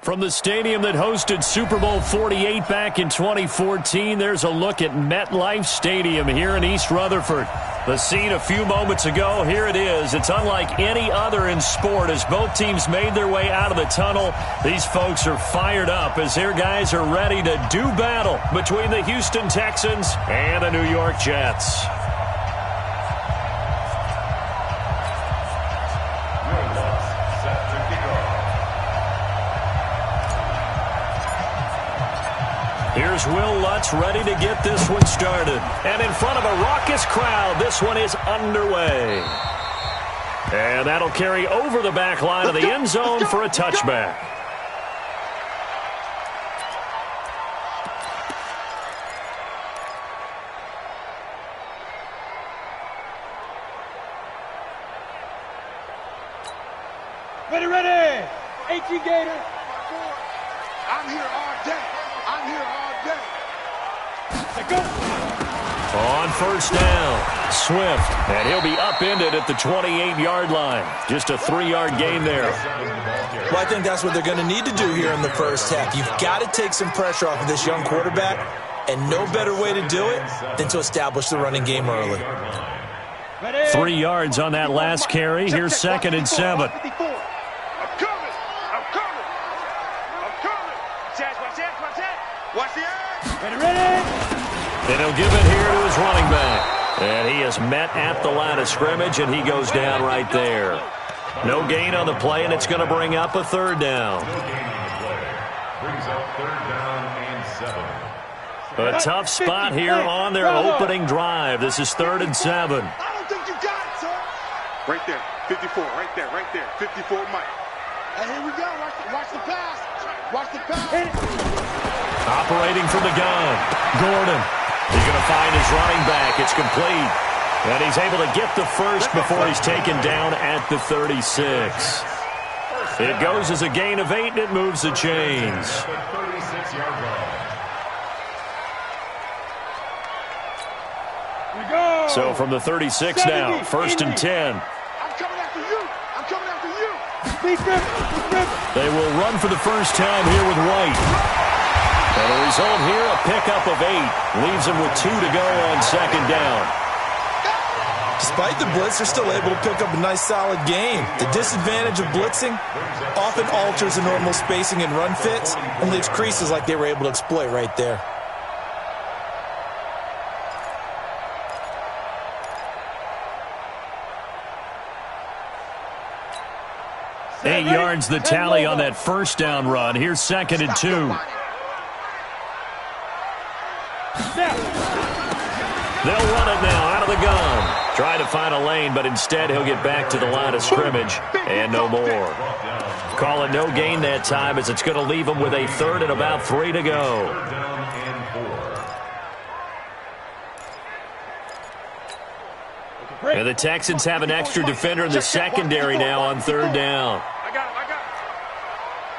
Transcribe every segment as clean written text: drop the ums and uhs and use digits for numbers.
From the stadium that hosted Super Bowl 48 back in 2014, there's a look at MetLife Stadium here in East Rutherford. The scene a few moments ago, here it is. It's unlike any other in sport as both teams made their way out of the tunnel. These folks are fired up as their guys are ready to do battle between the Houston Texans and the New York Jets. Here's Will Lutz ready to get this one started. And in front of a raucous crowd, this one is underway. And that'll carry over the back line of the end zone for a touchback. Ready. 18 Gator. I'm here all day. I'm here all day. Go. On first down, Swift, and he'll be upended at the 28-yard line. Just a 3-yard gain there. Well, I think that's what they're going to need to do here in the first half. You've got to take some pressure off of this young quarterback, and no better way to do it than to establish the running game early. 3 yards on that last carry. Here's 2nd and 7. And he'll give it here to his running back. And he is met at the line of scrimmage, and he goes down right there. No gain on the play, and it's going to bring up a 3rd down. A tough spot here on their opening drive. This is 3rd and 7. I don't think you got it, sir. Right there, 54, right there, 54 Mike. And here we go, watch the pass. Watch the pass. Operating from the gun, Gordon. He's going to find his running back. It's complete. And he's able to get the first before he's taken down at the 36. It goes as a gain of 8, and it moves the chains. So from the 36 now, 1st and 10. I'm coming after you. I'm coming after you. They will run for the first time here with White. And the result here, a pickup of 8. Leaves them with 2 to go on 2nd down. Despite the blitz, they're still able to pick up a nice, solid game. The disadvantage of blitzing often alters the normal spacing and run fits and leaves creases like they were able to exploit right there. Eight yards the tally on that first down run. Here's 2nd and 2. They'll run it now out of the gun. Try to find a lane, but instead he'll get back to the line of scrimmage and no more. Call it no gain that time as it's going to leave him with a 3rd and about 3 to go. And the Texans have an extra defender in the secondary now on 3rd down. I got him.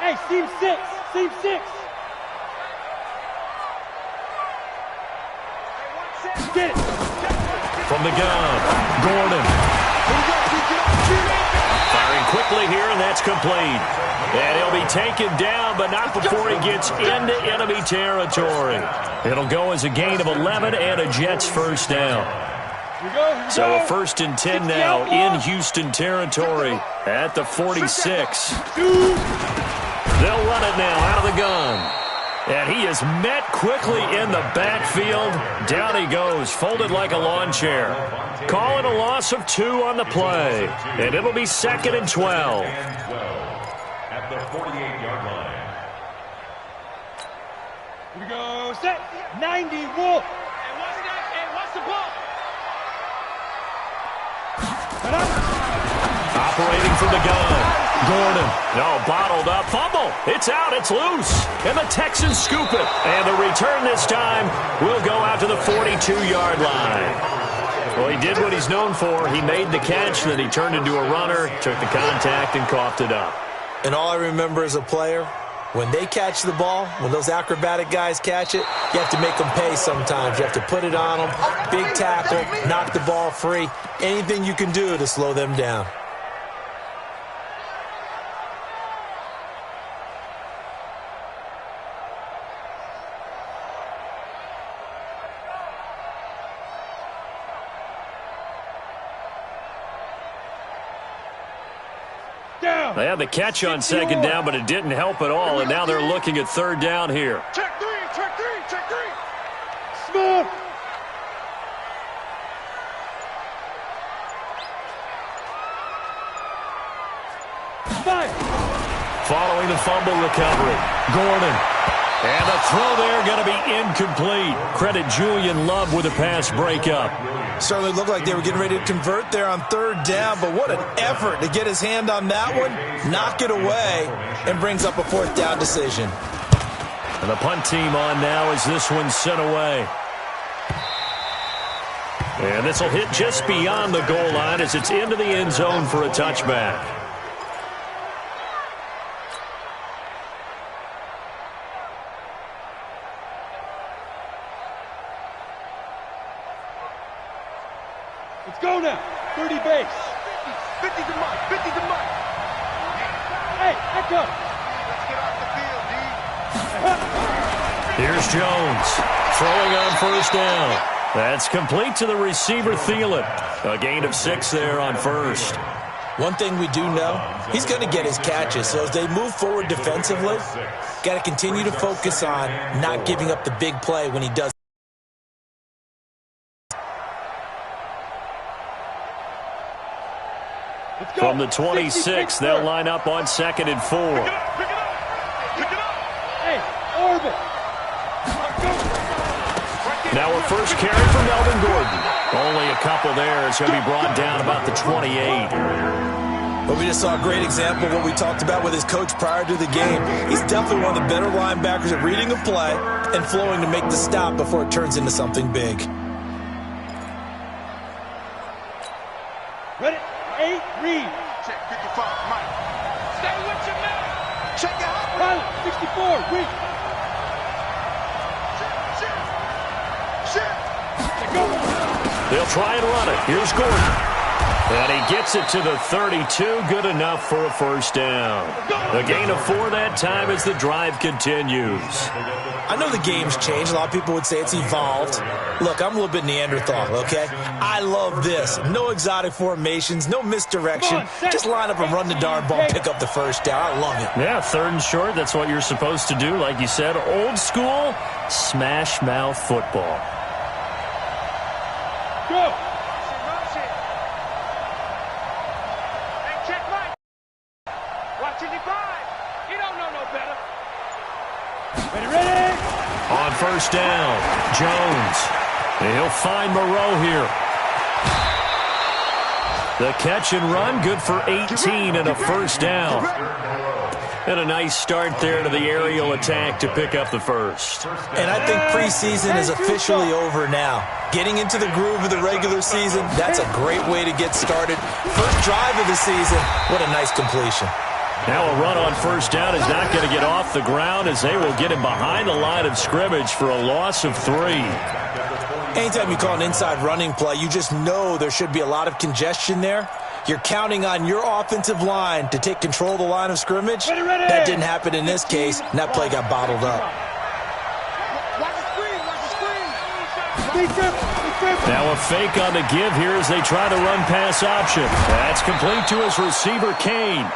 Hey, seam 6. Get it. From the gun, Gordon. Firing quickly here, and that's complete. And he'll be taken down, but not before he gets into enemy territory. It'll go as a gain of 11 and a Jets first down. So a 1st and 10 now in Houston territory at the 46. They'll run it now out of the gun. And he is met quickly in the backfield. Down he goes, folded like a lawn chair. Calling a loss of 2 on the play. And it'll be 2nd and 12. At the 48-yard line. Here we go. Set. 90. Wolf. And what's the ball? Operating from the gun. Gordon. No, bottled up. Fumble. It's out. It's loose. And the Texans scoop it. And the return this time will go out to the 42-yard line. Well, he did what he's known for. He made the catch, then he turned into a runner, took the contact, and coughed it up. And all I remember as a player, when they catch the ball, when those acrobatic guys catch it, you have to make them pay sometimes. You have to put it on them, big tackle, knock the ball free. Anything you can do to slow them down. They had the catch on second down, but it didn't help at all, and now they're looking at third down here. Check three, check three, check three. Smith. Following the fumble recovery, Gordon. And the throw there going to be incomplete. Credit Julian Love with a pass breakup. Certainly looked like they were getting ready to convert there on third down, but what an effort to get his hand on that one, knock it away, and brings up a fourth down decision. And the punt team on now as this one's sent away. And this will hit just beyond the goal line as it's into the end zone for a touchback. Let's go now. 30 base. 50 to Mike. 50 to Mike. Hey, echo. Let's get off the field, D. Here's Jones throwing on first down. That's complete to the receiver, Thielen. A gain of 6 there on first. One thing we do know, he's going to get his catches. So as they move forward defensively, got to continue to focus on not giving up the big play when he does. From the 26, they'll line up on 2nd and 4. Pick it up, pick it up. Pick it up. Hey, orbit. Now a first carry from Melvin Gordon. Only a couple there. It's going to be brought down about the 28. But we just saw a great example of what we talked about with his coach prior to the game. He's definitely one of the better linebackers at reading a play and flowing to make the stop before it turns into something big. Ready? 8, read. Check 55, Mike. Stay with your man. Check it out. Pilot, 64, read. Shit. Go. They'll try and run it. Here's Gordon. And he gets it to the 32. Good enough for a first down. A gain of 4 that time as the drive continues. I know the game's changed. A lot of people would say it's evolved. Look, I'm a little bit Neanderthal, okay? I love this. No exotic formations, no misdirection. Just line up and run the darn ball, pick up the first down. I love it. Yeah, 3rd and short. That's what you're supposed to do. Like you said, old school, smash mouth football. Go. On first down, Jones. He'll find Moreau here. The catch and run, good for 18 and a first down. And a nice start there to the aerial attack to pick up the first. And I think preseason is officially over now. Getting into the groove of the regular season, that's a great way to get started. First drive of the season, what a nice completion. Now a run on first down is not going to get off the ground as they will get him behind the line of scrimmage for a loss of 3. Anytime you call an inside running play, you just know there should be a lot of congestion there. You're counting on your offensive line to take control of the line of scrimmage. That didn't happen in this case, and that play got bottled up. Watch the screen. Now a fake on the give here as they try the run pass option. That's complete to his receiver, Kane.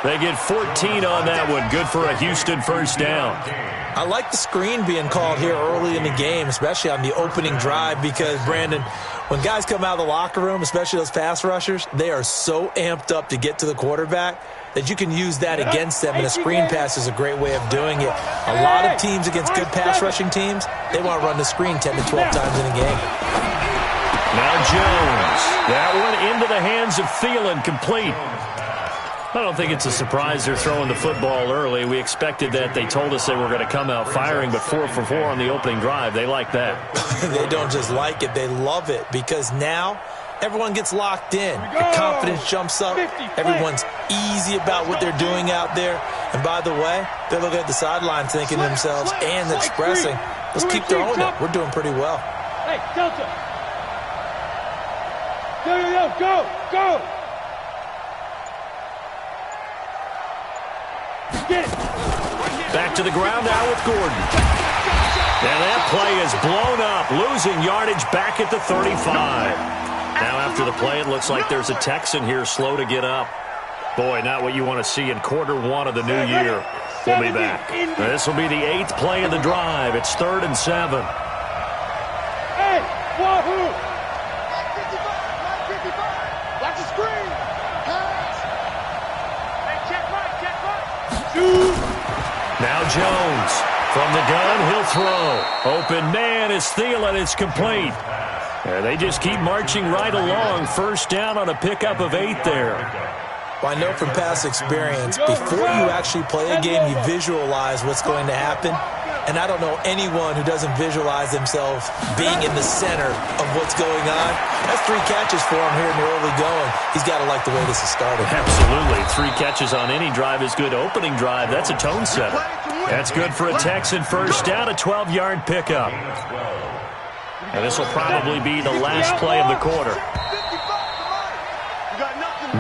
They get 14 on that one. Good for a Houston first down. I like the screen being called here early in the game, especially on the opening drive, because, Brandon, when guys come out of the locker room, especially those pass rushers, they are so amped up to get to the quarterback that you can use that against them, and a screen pass is a great way of doing it. A lot of teams against good pass rushing teams, they want to run the screen 10 to 12 times in a game. Now Jones. That one into the hands of Thielen, complete. I don't think it's a surprise they're throwing the football early. We expected that. They told us they were going to come out firing, but 4 for 4 on the opening drive. They like that. They don't just like it. They love it, because now everyone gets locked in. Your confidence jumps up. Everyone's easy about what they're doing out there. And by the way, they're looking at the sideline thinking to themselves and expressing, let's keep throwing it. We're doing pretty well. Hey, Delta. Go. Back to the ground now with Gordon. And that play is blown up, losing yardage back at the 35. Now after the play, it looks like there's a Texan here slow to get up. Boy, not what you want to see in Q1 of the new year. We'll be back. This will be the 8th play of the drive. It's 3rd and 7. Hey, wahoo! 55. Watch the screen. Pass. Hey, check right. Shoot. Now Jones. From the gun, he'll throw. Open man is Thielen. It's complete. And they just keep marching right along. First down on a pickup of 8 there. Well, I know from past experience, before you actually play a game, you visualize what's going to happen. And I don't know anyone who doesn't visualize themselves being in the center of what's going on. That's 3 catches for him here in the early going. He's got to like the way this is started. Absolutely. 3 catches on any drive is good. Opening drive, that's a tone setter. That's good for a Texan first down, a 12-yard pickup. And this will probably be the last play of the quarter.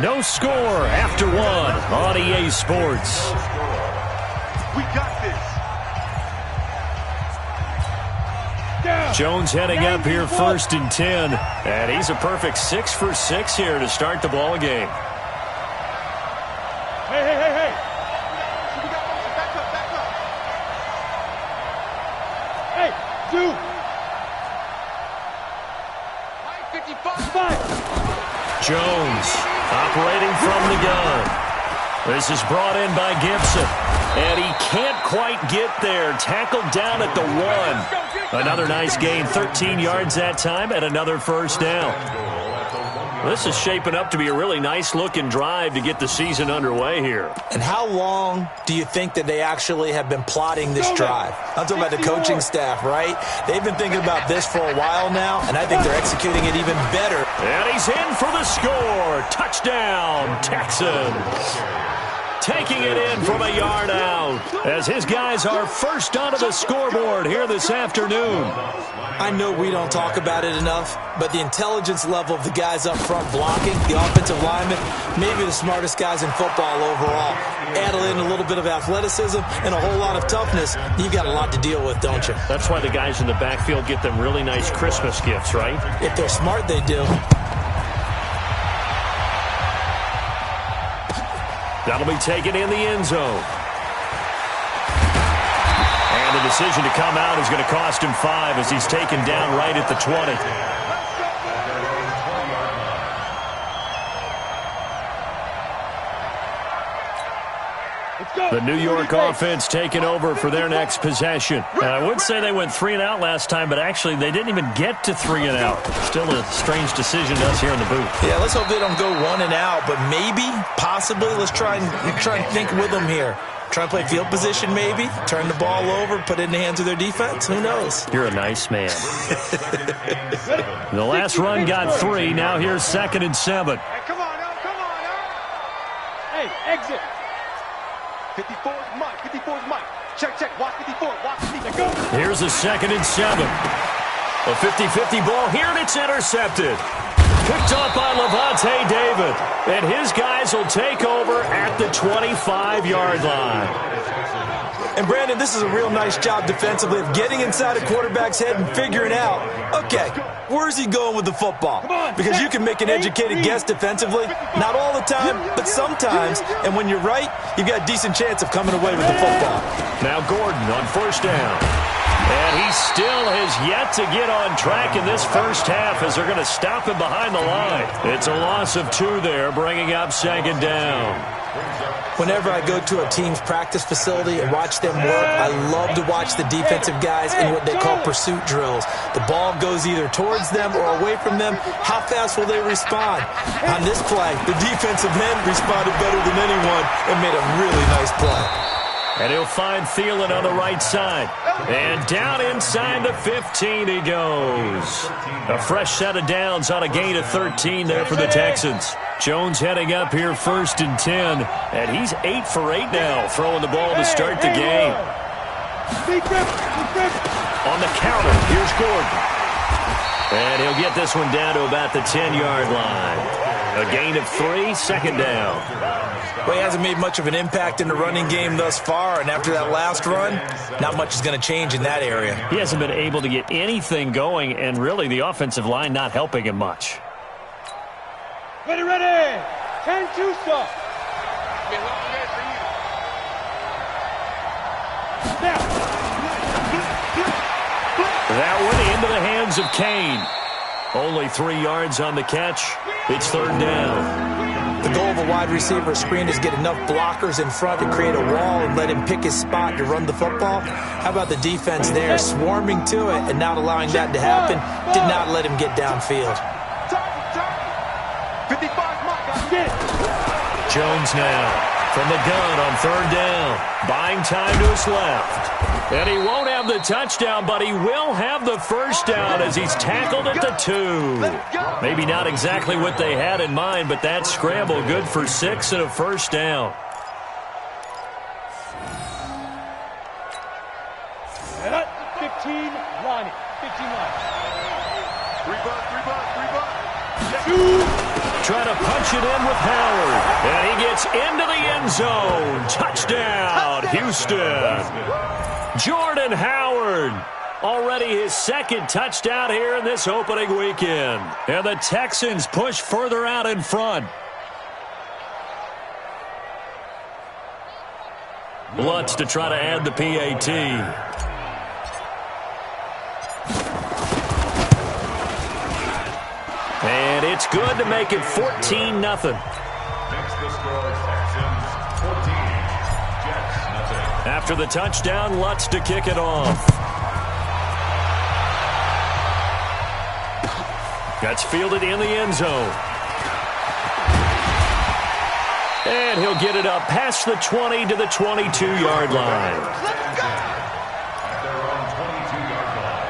No score after 1 on EA Sports. We got this. Jones heading up here 1st and 10. And he's a perfect 6 for 6 here to start the ball game. Hey. Hey, dude. 55. Jones operating from the gun. This is brought in by Gibson. And he can't quite get there. Tackled down at the 1. Another nice gain, 13 yards that time, and another first down. This is shaping up to be a really nice-looking drive to get the season underway here. And how long do you think that they actually have been plotting this drive? I'm talking about the coaching staff, right? They've been thinking about this for a while now, and I think they're executing it even better. And he's in for the score. Touchdown, Texans. Taking it in from a yard out as his guys are first onto the scoreboard here this afternoon. I know we don't talk about it enough, but the intelligence level of the guys up front blocking, the offensive linemen, maybe the smartest guys in football overall. Add in a little bit of athleticism and a whole lot of toughness, you've got a lot to deal with, don't you? That's why the guys in the backfield get them really nice Christmas gifts, right? If they're smart, they do. That'll be taken in the end zone. And the decision to come out is going to cost him 5 as he's taken down right at the 20. The New York offense taking over for their next possession. I would say they went 3 and out last time, but actually they didn't even get to 3 and out. Still a strange decision to us here in the booth. Yeah, let's hope they don't go 1 and out, but maybe, possibly, let's try and think with them here. Try and play field position maybe, turn the ball over, put it in the hands of their defense. Who knows? You're a nice man. The last run got 3. Now here's 2nd and 7. Hey, come on now. Hey, exit. 54's Mike. Check. Watch 54. Go. Here's a 2nd and 7. A 50-50 ball here, and it's intercepted. Picked up by Levante David. And his guys will take over at the 25-yard line. And, Brandon, this is a real nice job defensively of getting inside a quarterback's head and figuring out, okay, where's he going with the football? Because you can make an educated guess defensively. Not all the time, but sometimes. And when you're right, you've got a decent chance of coming away with the football. Now Gordon on first down. And he still has yet to get on track in this first half as they're going to stop him behind the line. It's a loss of 2 there, bringing up 2nd down. Whenever I go to a team's practice facility and watch them work, I love to watch the defensive guys in what they call pursuit drills. The ball goes either towards them or away from them. How fast will they respond? On this play, the defensive end responded better than anyone and made a really nice play. And he'll find Thielen on the right side. And down inside the 15 he goes. A fresh set of downs on a gain of 13 there for the Texans. Jones heading up here 1st and 10. And he's 8 for 8 now, throwing the ball to start the game. On the counter, here's Gordon. And he'll get this one down to about the 10-yard line. A gain of 3, 2nd down. Well, he hasn't made much of an impact in the running game thus far, and after that last run, not much is going to change in that area. He hasn't been able to get anything going, and really the offensive line not helping him much. Ready. 10-2 stop. That one into the hands of Kane. Only 3 yards on the catch. It's third down. The goal of a wide receiver screen is get enough blockers in front to create a wall and let him pick his spot to run the football. How about the defense there, swarming to it and not allowing that to happen? Did not let him get downfield. Jones now from the gun on third down. Buying time to his left. And he won't have the touchdown, but he will have the first down as he's tackled at the 2. Maybe not exactly what they had in mind, but that scramble good for 6 and a first down. At 15 line. 15 line. 3 bucks. Trying to punch it in with Howard. And he gets into the end zone. Touchdown, Houston. Jordan Howard, already his second touchdown here in this opening weekend. And the Texans push further out in front. Lutz to try to add the PAT. And it's good to make it 14-0. Next the score, Texans 14, Jets nothing. After the touchdown, Lutz to kick it off. That's fielded in the end zone. And he'll get it up past the 20 to the 22-yard line. At their own 22-yard line.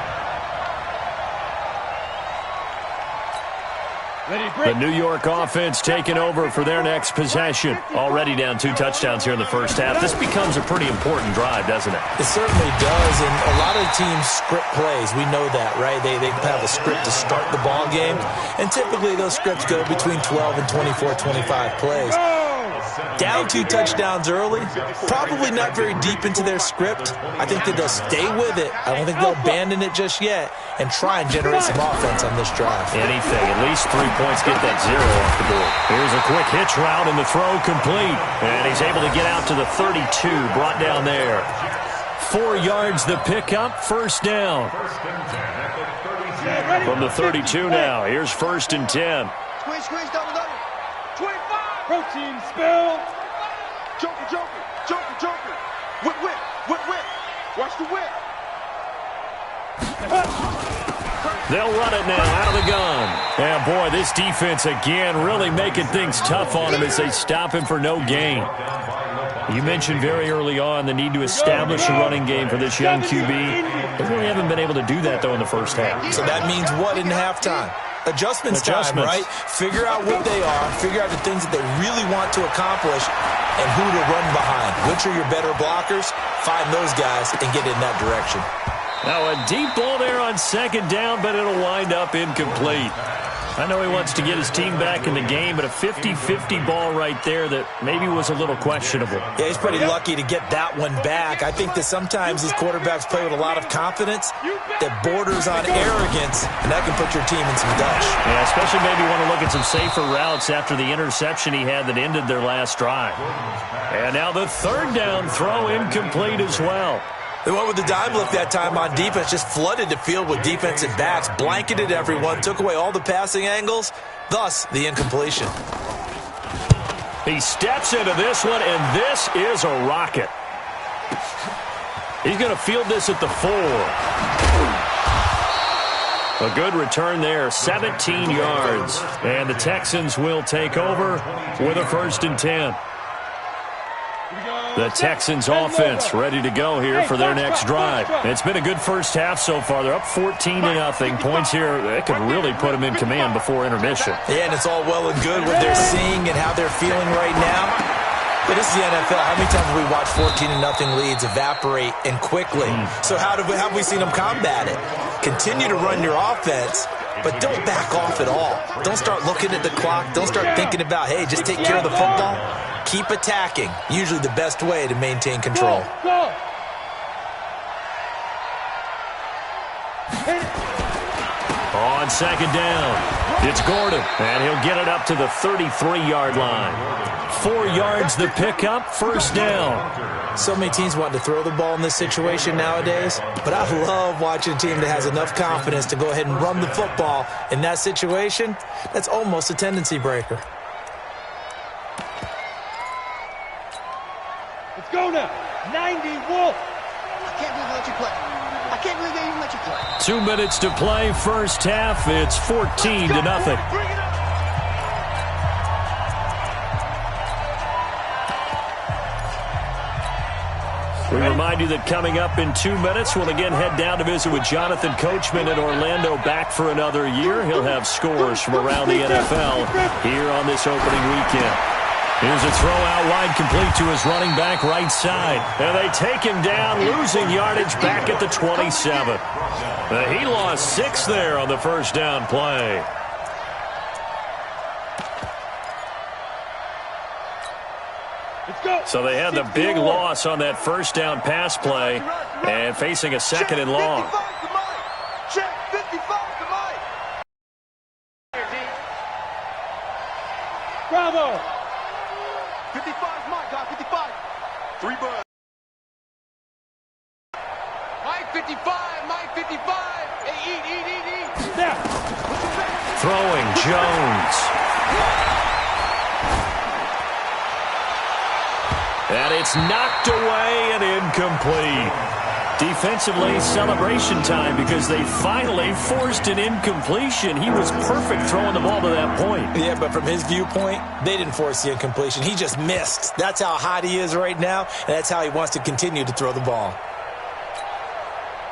The New York offense taking over for their next possession. Already down 2 touchdowns here in the first half. This becomes a pretty important drive, doesn't it? It certainly does, and a lot of teams script plays. We know that, right? They have a script to start the ball game, and typically those scripts go between 12 and 24, 25 plays. Down 2 touchdowns early, probably not very deep into their script. I think that they'll stay with it. I don't think they'll abandon it just yet and try and generate some offense on this drive. Anything, at least 3 points, get that 0 off the board. Here's a quick hitch route and the throw complete. And he's able to get out to the 32, brought down there. 4 yards the pickup, first down. From the 32 now, here's 1st and 10. Squeeze, double. 25. Protein spill. Joker. Whip. Watch the whip. They'll run it now out of the gun. And boy, this defense again really making things tough on him as they stop him for no gain. You mentioned very early on the need to establish a running game for this young QB. They really haven't been able to do that, though, in the first half. So that means what in halftime? Adjustments time, right? Figure out what they are, figure out the things that they really want to accomplish, and who to run behind. Which are your better blockers? Find those guys and get in that direction. Now a deep ball there on 2nd down, but it'll wind up incomplete. I know he wants to get his team back in the game, but a 50-50 ball right there that maybe was a little questionable. Yeah, he's pretty lucky to get that one back. I think that sometimes these quarterbacks play with a lot of confidence that borders on arrogance, and that can put your team in some dutch. Yeah, especially maybe want to look at some safer routes after the interception he had that ended their last drive. And now the 3rd down throw incomplete as well. They went with the dime look that time on defense, just flooded the field with defensive backs, blanketed everyone, took away all the passing angles, thus the incompletion. He steps into this one, and this is a rocket. He's going to field this at the 4. A good return there, 17 yards. And the Texans will take over with a 1st and 10. The Texans offense ready to go here for their next drive. It's been a good first half so far. They're up 14-0. Points here, that could really put them in command before intermission. Yeah, and it's all well and good what they're seeing and how they're feeling right now. But this is the NFL. How many times have we watched 14-0 leads evaporate and quickly? So how have we seen them combat it? Continue to run your offense, but don't back off at all. Don't start looking at the clock. Don't start thinking about, hey, just take care of the football. Keep attacking. Usually the best way to maintain control. Go. On 2nd down. It's Gordon, and he'll get it up to the 33-yard line. 4 yards the pickup, first down. So many teams want to throw the ball in this situation nowadays, but I love watching a team that has enough confidence to go ahead and run the football. In that situation, that's almost a tendency breaker. Let's go now. 90 Wolf. I can't believe they let you play. I can't believe they even let you play. 2 minutes to play, first half. It's 14-0. We remind you that coming up in 2 minutes, we'll again head down to visit with Jonathan Coachman in Orlando, back for another year. He'll have scores from around the NFL here on this opening weekend. Here's a throw out wide, complete to his running back right side. And they take him down, losing yardage back at the 27. He lost 6 there on the first down play. So they had the big loss on that first down pass play and facing a second and long. Check 55 to Mike. Bravo. 55 is Mike, guys, 55. 3 bucks. Mike 55, Mike 55. Hey, eat. Snap. Throwing Jones. And it's knocked away and incomplete. Defensively, celebration time because they finally forced an incompletion. He was perfect throwing the ball to that point. Yeah, but from his viewpoint, they didn't force the incompletion. He just missed. That's how hot he is right now, and that's how he wants to continue to throw the ball.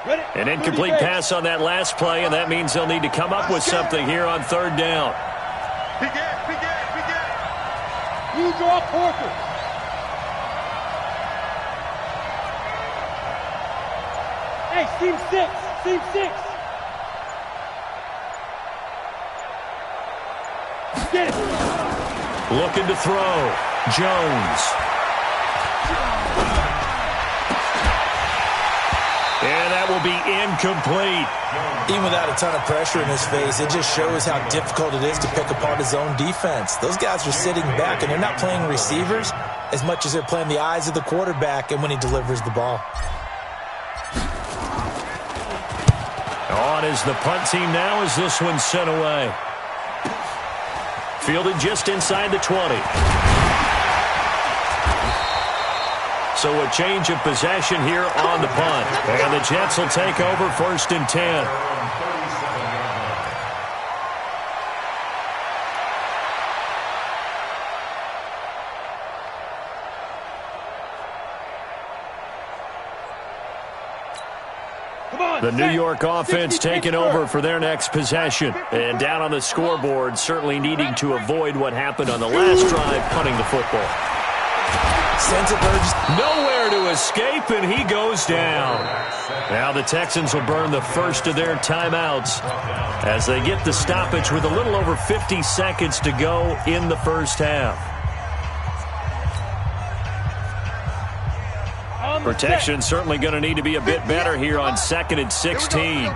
Ready. An incomplete pass on that last play, and that means they'll need to come up with something here on third down. Big gas. You draw Porter. Hey, team 6. Get it. Looking to throw. Jones. And that will be incomplete. Even without a ton of pressure in his face, it just shows how difficult it is to pick apart his own defense. Those guys are sitting back, and they're not playing receivers as much as they're playing the eyes of the quarterback and when he delivers the ball. On is the punt team now as this one's sent away. Fielded just inside the 20. So a change of possession here on the punt. And the Jets will take over first and 10. The New York offense taking over for their next possession. And down on the scoreboard, certainly needing to avoid what happened on the last drive, punting the football. Sense of urgency. Nowhere to escape, and he goes down. Now the Texans will burn the first of their timeouts as they get the stoppage with a little over 50 seconds to go in the first half. Protection certainly going to need to be a bit better here on 2nd and 16.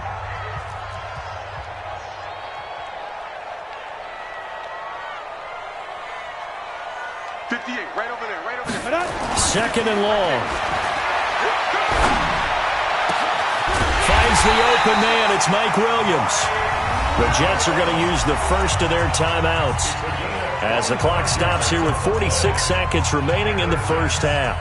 58, right over there. 2nd and long. Finds the open man. It's Mike Williams. The Jets are going to use the first of their timeouts as the clock stops here with 46 seconds remaining in the first half.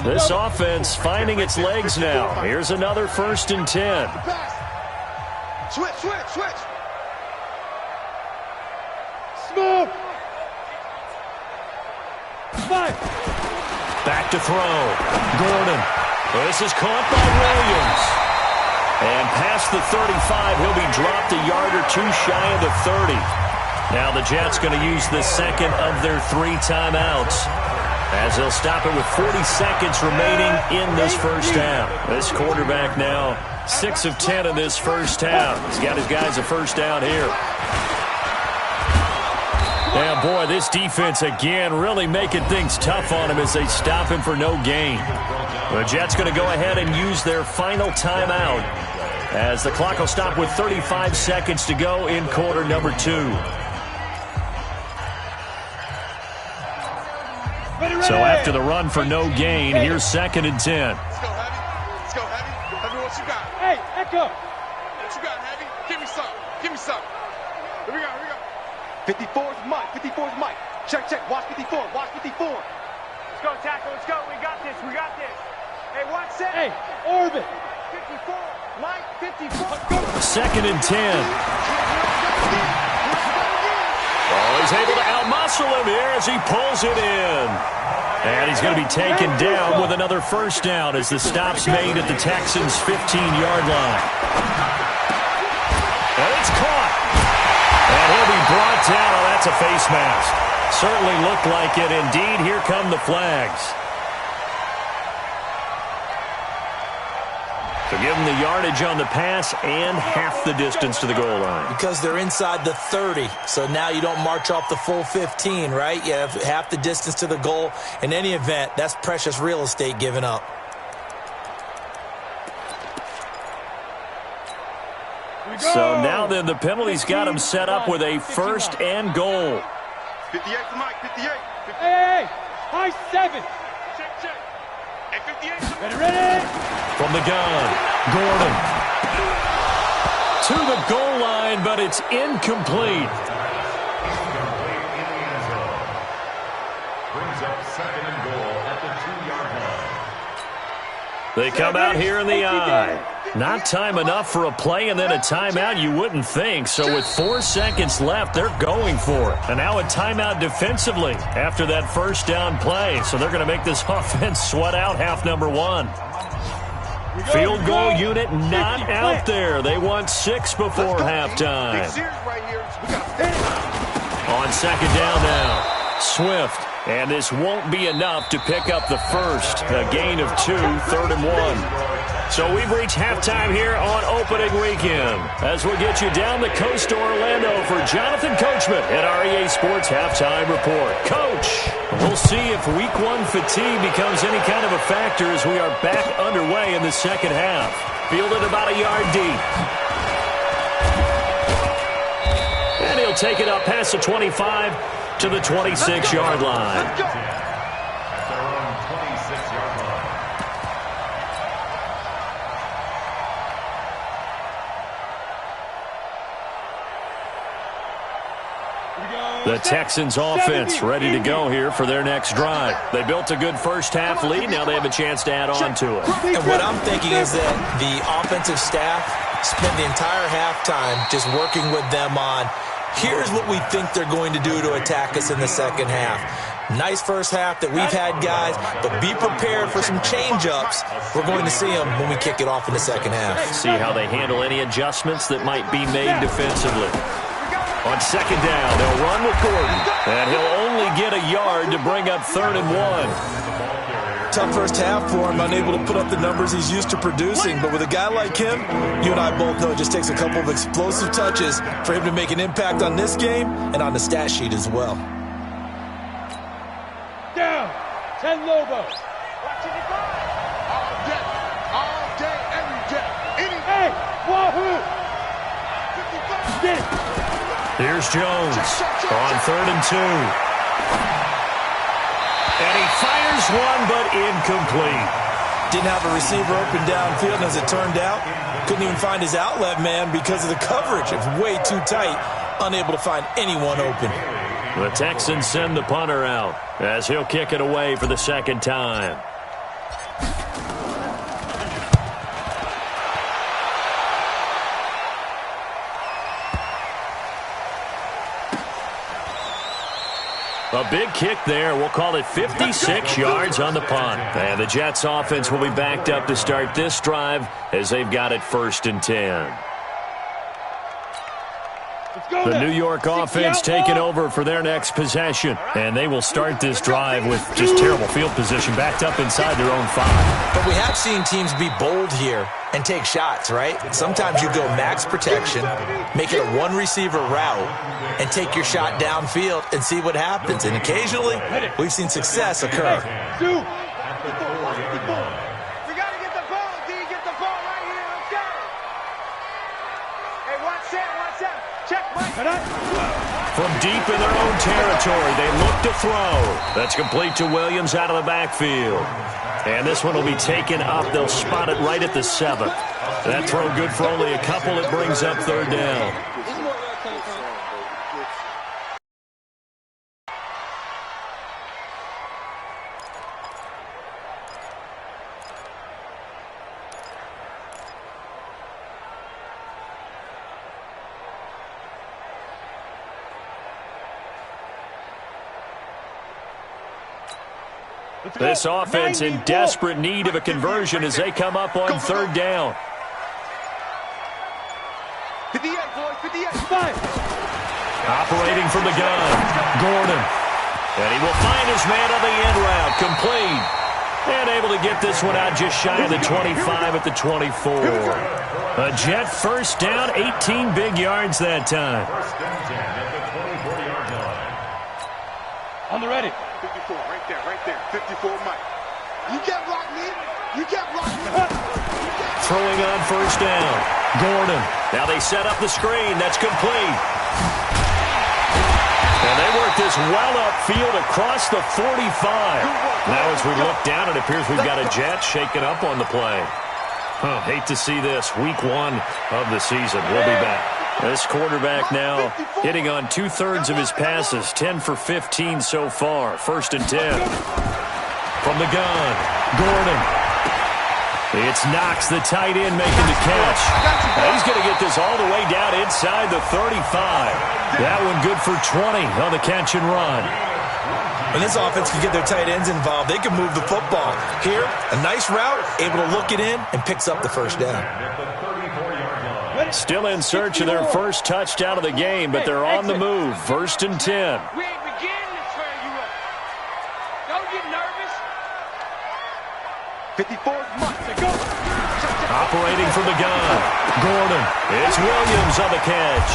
This offense finding its legs now. Here's another 1st and 10. Switch. Smooth. 5. Back to throw. Gordon. This is caught by Williams. And past the 35, he'll be dropped a yard or two shy of the 30. Now the Jets going to use the second of their 3 timeouts, as they'll stop it with 40 seconds remaining in this first half. This quarterback now 6 of 10 in this first half. He's got his guys a first down here. And boy, this defense again really making things tough on him as they stop him for no gain. The Jets going to go ahead and use their final timeout as the clock will stop with 35 seconds to go in quarter number 2. So after the run for no gain, here's 2nd and 10. Let's go, Heavy. Let's go, Heavy. Heavy, what you got? Hey, Echo. What you got, Heavy? Give me some. Give me some. Here we go, here we go. 54's Mike. 54's Mike. Check, check. Watch 54. Watch 54. Let's go, tackle. Let's go. We got this. We got this. Hey, watch set. Hey, orbit. 54. Mike, 54. 2nd and 10. Oh, he's able to outmuscle him here as he pulls it in. And he's going to be taken down with another first down as the stop's made at the Texans' 15-yard line. And it's caught. And he'll be brought down. Oh, that's a face mask. Certainly looked like it. Indeed, here come the flags. So give them the yardage on the pass and half the distance to the goal line. Because they're inside the 30, so now you don't march off the full 15, right? You have half the distance to the goal. In any event, that's precious real estate given up. So now then, the penalty's got him set up with a 1st and goal. 58 for Mike. 58. Hey, high 7. Check, check. Hey, 58. Ready. From the gun, Gordon. To the goal line, but it's incomplete. Incomplete in the end zone. Brings up 2nd and goal at the 2-yard line. They come out here in the eye. Not time enough for a play and then a timeout, you wouldn't think. So with 4 seconds left, they're going for it. And now a timeout defensively after that first down play. So they're going to make this offense sweat out half number 1. Field goal unit not out there. They want 6 before halftime. On 2nd down now, Swift. And this won't be enough to pick up the first. A gain of 2, 3rd and 1. So we've reached halftime here on opening weekend as we'll get you down the coast to Orlando for Jonathan Coachman at our EA Sports Halftime Report. Coach, we'll see if Week 1 fatigue becomes any kind of a factor as we are back underway in the second half. Fielded about a yard deep. And he'll take it up past the 25 to the 26-yard line. At their own 26-yard line. The Texans offense ready to go here for their next drive. They built a good first half lead. Now they have a chance to add on to it. And what I'm thinking is that the offensive staff spent the entire halftime just working with them on, here's what we think they're going to do to attack us in the second half. Nice first half that we've had, guys, but be prepared for some change-ups. We're going to see them when we kick it off in the second half. See how they handle any adjustments that might be made defensively. On 2nd down, they'll run with Gordon, and he'll only get a yard to bring up 3rd and 1. Tough first half for him, unable to put up the numbers he's used to producing. But with a guy like him, you and I both know it just takes a couple of explosive touches for him to make an impact on this game and on the stat sheet as well. Down. 10 Lobo. All day, every day. Hey, wahoo. Get it. Here's Jones on 3rd and 2. And he fires one, but incomplete. Didn't have a receiver open downfield, and as it turned out, couldn't even find his outlet man because of the coverage. It's way too tight, unable to find anyone open. The Texans send the punter out as he'll kick it away for the second time. A big kick there. We'll call it 56 yards on the punt. And the Jets offense will be backed up to start this drive as they've got it 1st and 10. Let's The New York offense taking over for their next possession. And they will start this drive with just terrible field position, backed up inside their own 5. But we have seen teams be bold here and take shots, right? Sometimes you go max protection, make it a one-receiver route, and take your shot downfield and see what happens. And occasionally, we've seen success occur. From deep in their own territory, they look to throw. That's complete to Williams out of the backfield. And this one will be taken up. They'll spot it right at the 7th. That throw good for only a couple. It brings up 3rd down. This offense in desperate need of a conversion as they come up on 3rd down. 58, boys, 58. Operating from the gun, Gordon. And he will find his man on the end route, complete. And able to get this one out just shy of the 25 at the 24. A Jet first down, 18 big yards that time. First and 10 at the 24-yard line. On the ready. 54, right there, 54, Mike. You can't block me. You can't block me. Throwing on first down, Gordon. Now they set up the screen. That's complete. And they work this well upfield across the 45. Now as we look down, it appears we've got a Jet shaken up on the play. Hate to see this. Week 1 of the season. We'll be back. This quarterback now hitting on 2/3 of his passes, 10 for 15 so far. 1st and 10. From the gun, Gordon. It's Knox, the tight end, making the catch. Now he's going to get this all the way down inside the 35. That one good for 20 on the catch and run. When this offense can get their tight ends involved, they can move the football. Here, a nice route, able to look it in, and picks up the first down. Still in search of their first touchdown of the game, but they're on the move. 1st and 10. We ain't beginning to turn you up. Don't get nervous. 54 is Mike. Go. Operating from the gun, Gordon. It's Williams on the catch.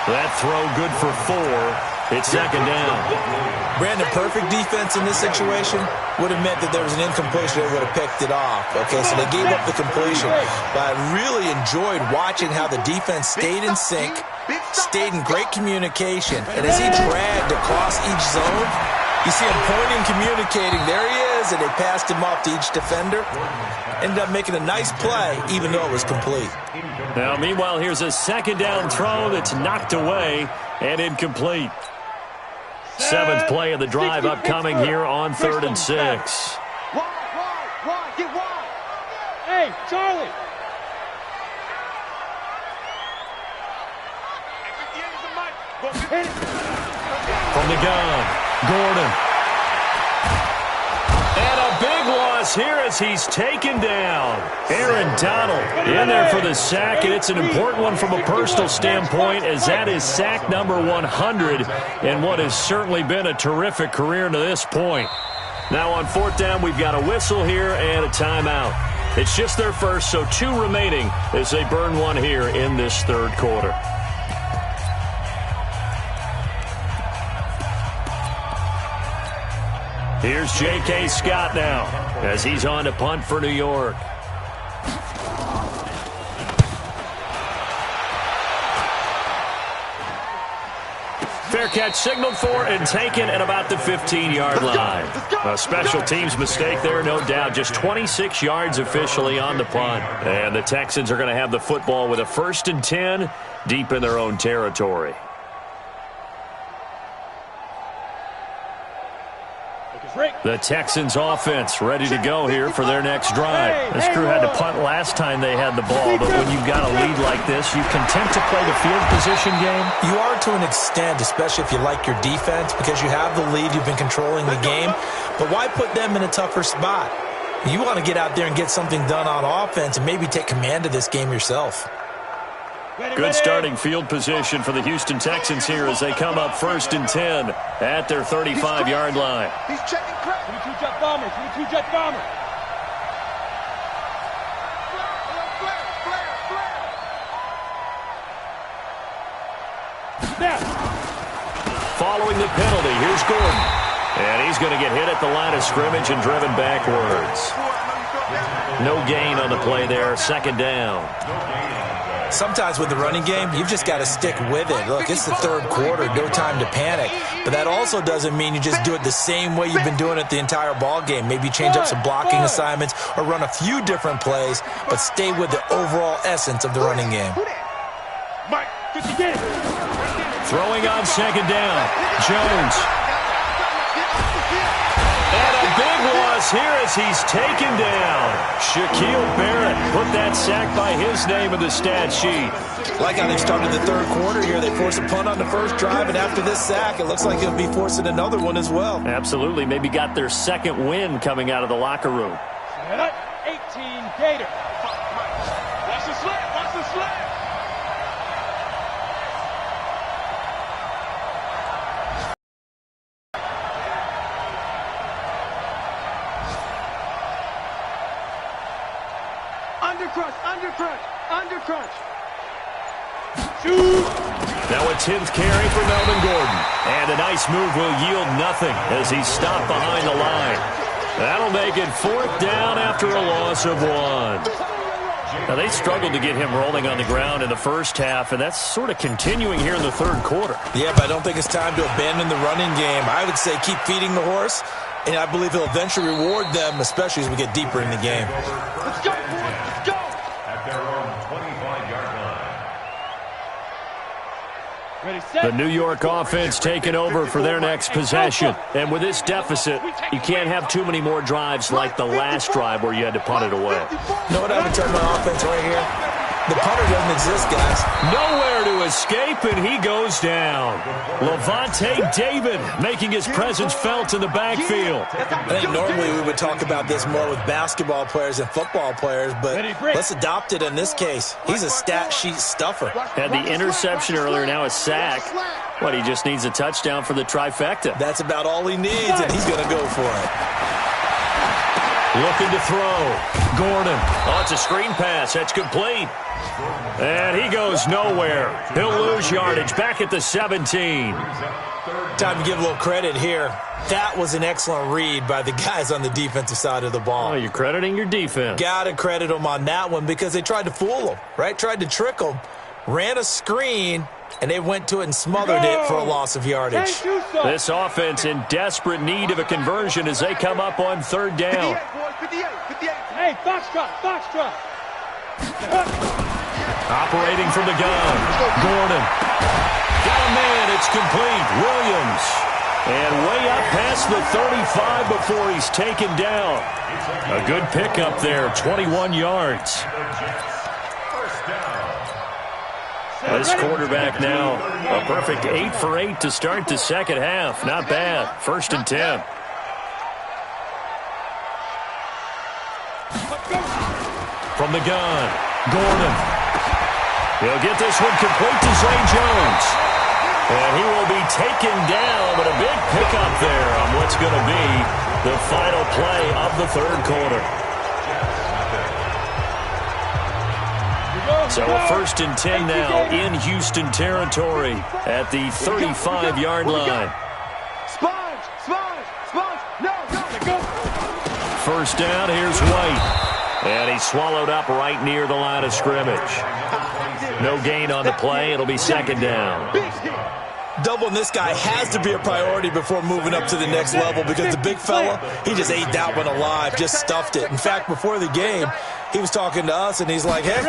That throw good for 4. It's 2nd down. Brandon, perfect defense in this situation would have meant that there was an incompletion. They would have picked it off. Okay, so they gave up the completion. But I really enjoyed watching how the defense stayed in sync, stayed in great communication. And as he dragged across each zone, you see him pointing, communicating. There he is, and they passed him off to each defender. Ended up making a nice play, even though it was complete. Now, meanwhile, here's a 2nd down throw that's knocked away and incomplete. 7th play of the drive upcoming here on 3rd and 6. Wide, get wide. Hey, Charlie. From the gun, Gordon. And a big loss here as he's taken down. Aaron Donald in there for the sack, and it's an important one from a personal standpoint as that is sack number 100 in what has certainly been a terrific career to this point. Now on 4th down, we've got a whistle here and a timeout. It's just their first, so 2 remaining as they burn one here in this 3rd quarter. Here's J.K. Scott now as he's on to punt for New York. Fair catch signaled for and taken at about the 15-yard line. A special teams mistake there, no doubt. Just 26 yards officially on the punt. And the Texans are going to have the football with a 1st and 10 deep in their own territory. The Texans offense ready to go here for their next drive. This crew had to punt last time they had the ball, but when you've got a lead like this, you content to play the field position game? You are to an extent, especially if you like your defense, because you have the lead, you've been controlling the game. But why put them in a tougher spot? You want to get out there and get something done on offense and maybe take command of this game yourself. Good starting field position for the Houston Texans here as they come up 1st and 10 at their 35-yard line. He's checking crack. 22 jet bomber, 22 jet bomber. Following the penalty, here's Gordon. And he's going to get hit at the line of scrimmage and driven backwards. No gain on the play there, 2nd down. Sometimes with the running game, you've just got to stick with it. Look, it's the 3rd quarter, no time to panic. But that also doesn't mean you just do it the same way you've been doing it the entire ball game. Maybe change up some blocking assignments or run a few different plays, but stay with the overall essence of the running game. Mike, get the game. Throwing on 2nd down, Jones. And a big loss here as he's taken down. Shaquille Barrett put that sack by his name in the stat sheet. Like how they started the 3rd quarter here. They forced a punt on the first drive, and after this sack, it looks like they'll be forcing another one as well. Absolutely. Maybe got their 2nd win coming out of the locker room. 18 Gator. Watch the slant. Watch the slant. Under crunch. Shoot. Now a 10th carry for Melvin Gordon. And a nice move will yield nothing as he's stopped behind the line. That'll make it 4th down after a loss of 1. Now they struggled to get him rolling on the ground in the first half, and that's sort of continuing here in the 3rd quarter. Yeah, but I don't think it's time to abandon the running game. I would say keep feeding the horse, and I believe he'll eventually reward them, especially as we get deeper in the game. Let's go, boys. Let's go. At their own 25-yard line. Ready, set. The New York offense taking over for their next possession. And with this deficit, you can't have too many more drives like the last drive where you had to punt it away. You know what I would tell my offense right here? The punter doesn't exist, guys. Nowhere to escape, and he goes down. Levante David making his presence felt in the backfield. I think normally we would talk about this more with basketball players and football players, but let's adopt it in this case. He's a stat sheet stuffer. Had the interception earlier, now a sack. What, he just needs a touchdown for the trifecta. That's about all he needs, and he's going to go for it. Looking to throw. Gordon. Oh, it's a screen pass. That's complete. And he goes nowhere. He'll lose yardage back at the 17. Time to give a little credit here. That was an excellent read by the guys on the defensive side of the ball. Oh, you're crediting your defense. Got to credit them on that one because they tried to fool him, right? Tried to trick him. Ran a screen, and they went to it and smothered it for a loss of yardage. This offense in desperate need of a conversion as they come up on 3rd down. 58, 58. Hey, Foxtrot. Operating from the gun. Gordon. Got a man. It's complete. Williams. And way up past the 35 before he's taken down. A good pickup there. 21 yards. This quarterback now, a perfect 8 for 8 to start the 2nd half. Not bad. 1st and 10. From the gun, Gordon. He'll get this one complete to Zay Jones. And he will be taken down, but a big pickup there on what's going to be the final play of the 3rd quarter. So a 1st and 10 now in Houston territory at the 35-yard line. Sponge. No. 1st down, here's White. And he's swallowed up right near the line of scrimmage. No gain on the play. It'll be 2nd down. Doubling this guy has to be a priority before moving up to the next level because the big fella, he just ate that one alive, just stuffed it. In fact, before the game, he was talking to us, and he's like, hey,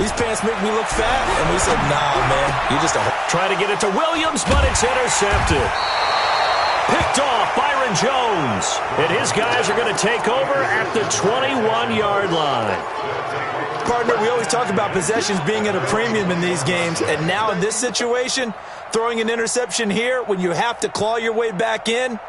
these pants make me look fat. And we said, nah, man, you're just a... Trying to get it to Williams, but it's intercepted. Picked off Byron Jones. And his guys are going to take over at the 21-yard line. Partner, we always talk about possessions being at a premium in these games, and now in this situation, throwing an interception here when you have to claw your way back in,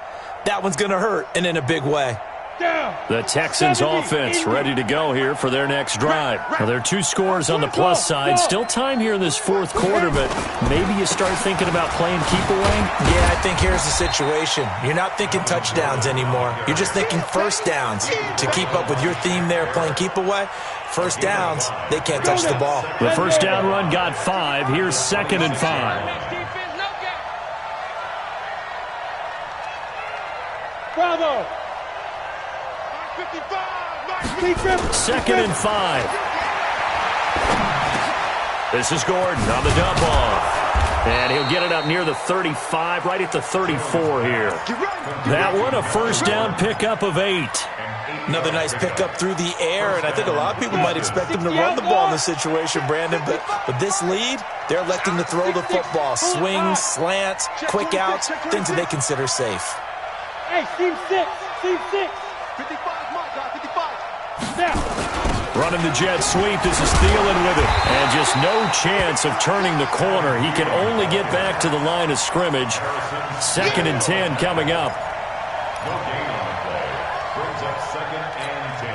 that one's going to hurt, and in a big way. The Texans offense ready to go here for their next drive. Well, there are 2 scores on the plus side. Still time here in this 4th quarter, but maybe you start thinking about playing keep away? Yeah, I think here's the situation. You're not thinking touchdowns anymore. You're just thinking first downs. To keep up with your theme there, playing keep away, first downs, they can't touch the ball. The first down run got 5. Here's 2nd and 5. Bravo! 2nd and 5. This is Gordon on the dump off. And he'll get it up near the 35, right at the 34 here. That one, a first down pickup of 8. Another nice pickup through the air, and I think a lot of people might expect him to run the ball in this situation, Brandon. But with this lead, they're electing to throw the football. Swings, slants, quick outs, things that they consider safe. Hey, team 6, team 6. 55, my God, 55. Now. Running the jet sweep. This is Thielen with it. And just no chance of turning the corner. He can only get back to the line of scrimmage. 2nd and 10 coming up. No gain on the play. Brings up 2nd and 10.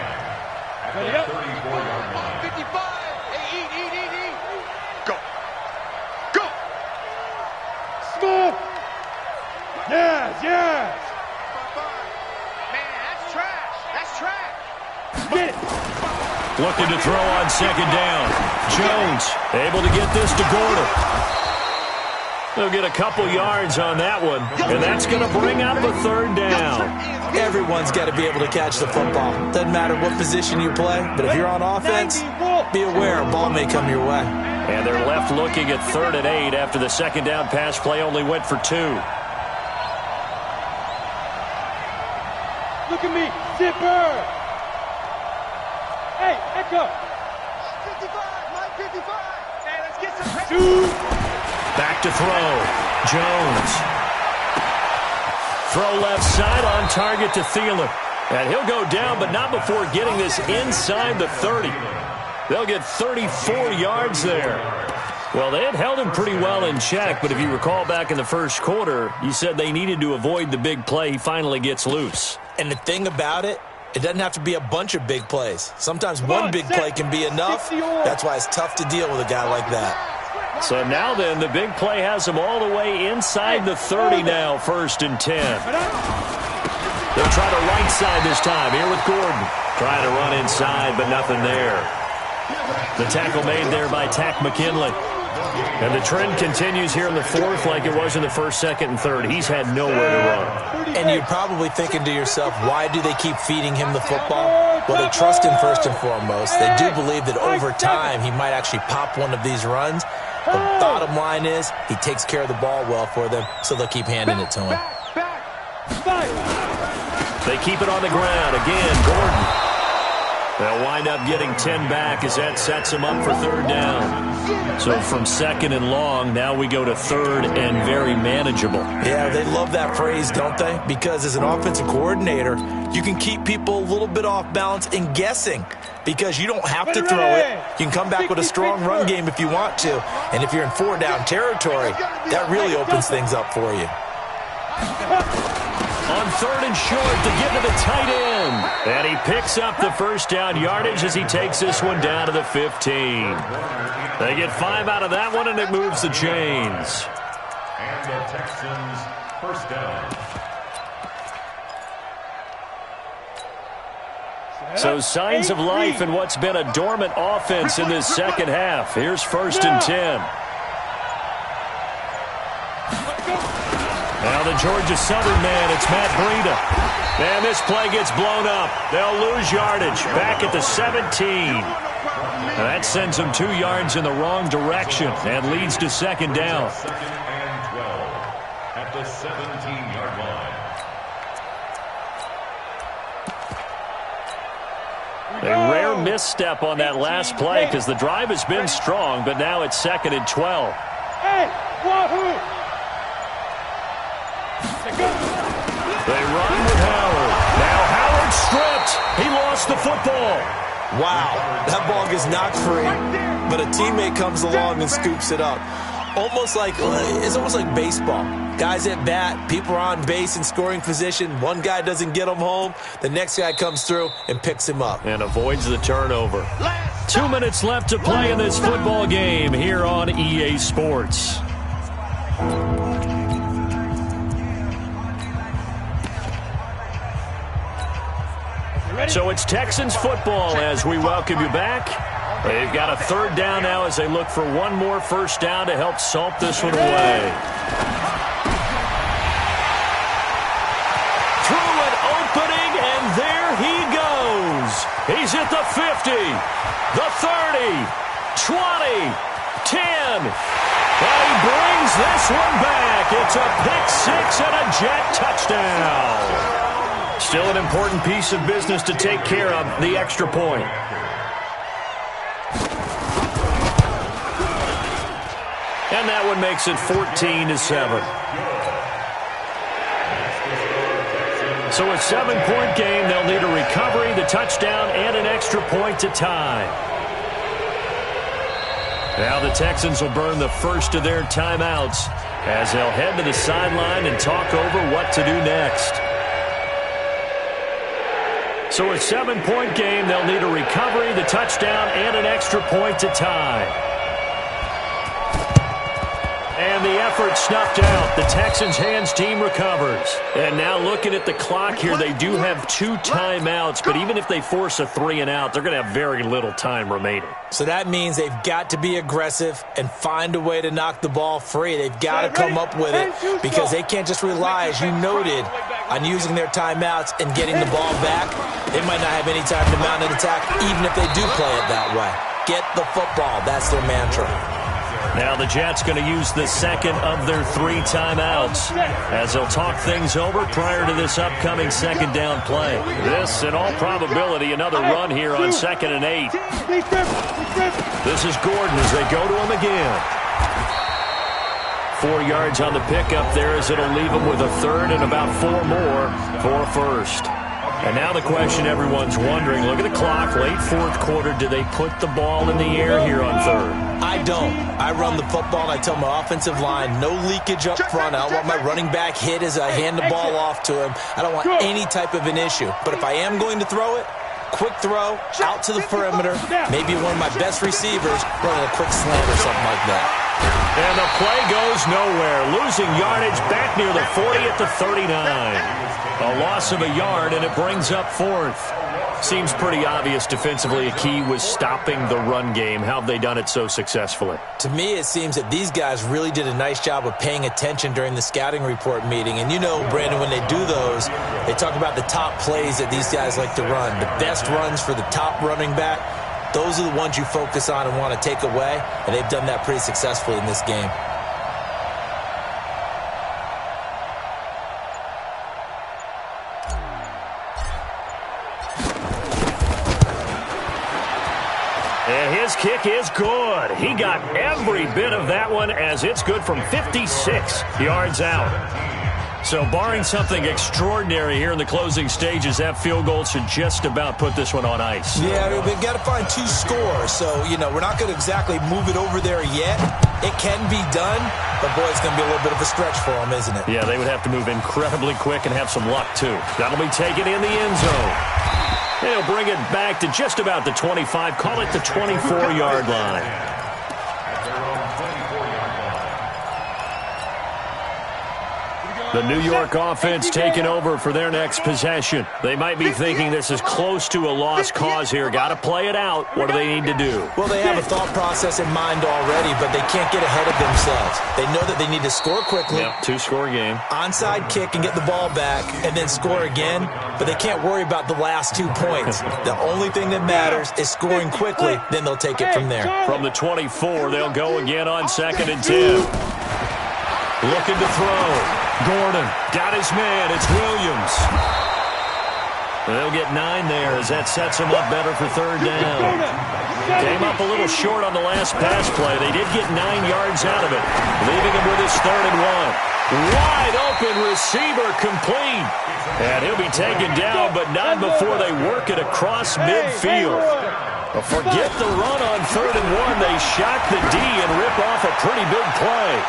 At the 34-yard line. 55. Hey, eat. Go. Go. Smooth. Yes. Man, that's trash. That's trash. Get it. Looking to throw on 2nd down. Jones able to get this to Gordon. They'll get a couple yards on that one, and that's going to bring up a 3rd down. Everyone's got to be able to catch the football. Doesn't matter what position you play, but if you're on offense, be aware a ball may come your way. And they're left looking at 3rd and 8 after the 2nd down pass play only went for 2. Look at me. Zipper. Hey, Echo. 55, Mike, 55. Hey, let's get some... Shoot. Back to throw. Jones. Throw left side on target to Thielen. And he'll go down, but not before getting this inside the 30. They'll get 34 yards there. Well, they had held him pretty well in check, but if you recall back in the 1st quarter, you said they needed to avoid the big play. He finally gets loose. And the thing about it, it doesn't have to be a bunch of big plays. Sometimes one big play can be enough. That's why it's tough to deal with a guy like that. So now then, the big play has him all the way inside the 30 now, 1st and 10. They'll try the right side this time, here with Gordon. Trying to run inside, but nothing there. The tackle made there by Tack McKinley. And the trend continues here in the 4th like it was in the 1st, 2nd, and 3rd. He's had nowhere to run. And you're probably thinking to yourself, why do they keep feeding him the football? Well, they trust him first and foremost. They do believe that over time he might actually pop one of these runs. The bottom line is he takes care of the ball well for them, so they'll keep handing it to him. They keep it on the ground. Again, Gordon. They'll wind up getting 10 back as that sets them up for 3rd down. So from 2nd and long, now we go to 3rd and very manageable. Yeah, they love that phrase, don't they? Because as an offensive coordinator, you can keep people a little bit off balance and guessing because you don't have to throw it. You can come back with a strong run game if you want to. And if you're in 4-down territory, that really opens things up for you. On 3rd and short to get to the tight end. And he picks up the first down yardage as he takes this one down to the 15. They get 5 out of that one, and it moves the chains. And the Texans first down. So signs of life in what's been a dormant offense in this 2nd half. Here's 1st and 10. Now the Georgia Southern man, it's Matt Breida. And this play gets blown up. They'll lose yardage back at the 17. Now that sends them 2 yards in the wrong direction and leads to 2nd down. 2nd and 12 at the 17-yard line. A rare misstep on that last play because the drive has been strong, but now it's 2nd and 12. Hey, wahoo! They run with Howard. Now Howard stripped. He lost the football. Wow, that ball gets knocked free, but a teammate comes along and scoops it up. almost like baseball. Guys at bat, people are on base in scoring position. One guy doesn't get him home. The next guy comes through and picks him up. And avoids the turnover. 2 minutes left to play in this football game here on EA Sports. So it's Texans football as we welcome you back. They've got a third down now as they look for one more first down to help salt this one away. Through an opening, and there he goes. He's at the 50, the 30, 20, 10. And he brings this one back. It's a pick six and a Jet touchdown. Still an important piece of business to take care of, the extra point. And that one makes it 14-7. So a 7-point game. They'll need a recovery, the touchdown, and an extra point to tie. Now the Texans will burn the first of their timeouts as they'll head to the sideline and talk over what to do next. So a 7-point game. They'll need a recovery, the touchdown, and an extra point to tie. And the effort snuffed out. The Texans' hands team recovers. And now looking at the clock here, they do have 2 timeouts, but even if they force a 3-and-out, they're going to have very little time remaining. So that means they've got to be aggressive and find a way to knock the ball free. They've got to come up with it because they can't just rely, as you noted, on using their timeouts and getting the ball back. They might not have any time to mount an attack, even if they do play it that way. Get the football. That's their mantra. Now the Jets going to use the second of their 3 timeouts as they'll talk things over prior to this upcoming second down play. This, in all probability, another run here on 2nd and 8. This is Gordon as they go to him again. 4 yards on the pickup there as it'll leave him with a third and about 4 more for a first. And now the question everyone's wondering, look at the clock, late 4th quarter, do they put the ball in the air here on 3rd? I don't. I run the football, and I tell my offensive line, no leakage up front. I don't want my running back hit as I hand the ball off to him. I don't want any type of an issue. But if I am going to throw it, quick throw, out to the perimeter, maybe one of my best receivers running a quick slant or something like that. And the play goes nowhere. Losing yardage back near the 40 at the 39. A loss of a yard, and it brings up 4th. Seems pretty obvious defensively a key was stopping the run game. How have they done it so successfully? To me, it seems that these guys really did a nice job of paying attention during the scouting report meeting. And you know, Brandon, when they do those, they talk about the top plays that these guys like to run. The best runs for the top running back, those are the ones you focus on and want to take away. And they've done that pretty successfully in this game. And his kick is good. He got every bit of that one as it's good from 56 yards out. So barring something extraordinary here in the closing stages, that field goal should just about put this one on ice. Yeah, we've got to find 2 scores. So, you know, we're not going to exactly move it over there yet. It can be done, but, boy, it's going to be a little bit of a stretch for them, isn't it? Yeah, they would have to move incredibly quick and have some luck, too. That'll be taken in the end zone. They'll bring it back to just about the 25, call it the 24-yard line. The New York offense taking over for their next possession. They might be thinking this is close to a lost cause here. Got to play it out. What do they need to do? Well, they have a thought process in mind already, but they can't get ahead of themselves. They know that they need to score quickly. Yep, 2-score game. Onside kick and get the ball back and then score again, but they can't worry about the last 2 points. The only thing that matters is scoring quickly, then they'll take it from there. From the 24, they'll go again on 2nd and 10. Looking to throw. Gordon got his man. It's Williams. They'll get 9 there as that sets them up better for 3rd down. Came up a little short on the last pass play. They did get 9 yards out of it, leaving him with his 3rd and 1. Wide open receiver complete. And he'll be taken down, but not before they work it across midfield. Forget the run on 3rd and 1. They shock the D and rip off a pretty big play.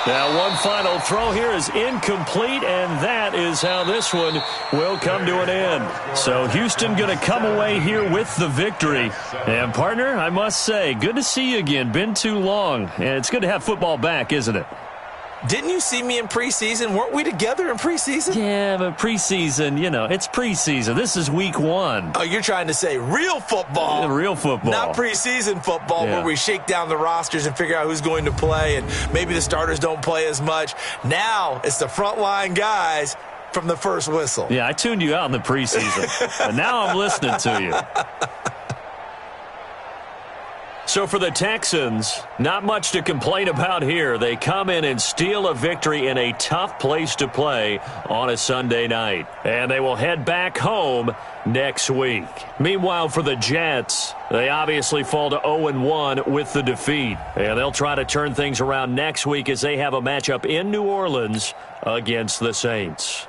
Now, one final throw here is incomplete, and that is how this one will come to an end. So Houston going to come away here with the victory. And, partner, I must say, good to see you again. Been too long. And it's good to have football back, isn't it? Didn't you see me in preseason? Weren't we together in preseason? Yeah, but preseason, you know, it's preseason. This is week 1. Oh, you're trying to say real football. Yeah, real football. Not preseason football where we shake down the rosters and figure out who's going to play, and maybe the starters don't play as much. Now it's the frontline guys from the first whistle. Yeah, I tuned you out in the preseason, but now I'm listening to you. So for the Texans, not much to complain about here. They come in and steal a victory in a tough place to play on a Sunday night. And they will head back home next week. Meanwhile, for the Jets, they obviously fall to 0-1 with the defeat. And they'll try to turn things around next week as they have a matchup in New Orleans against the Saints.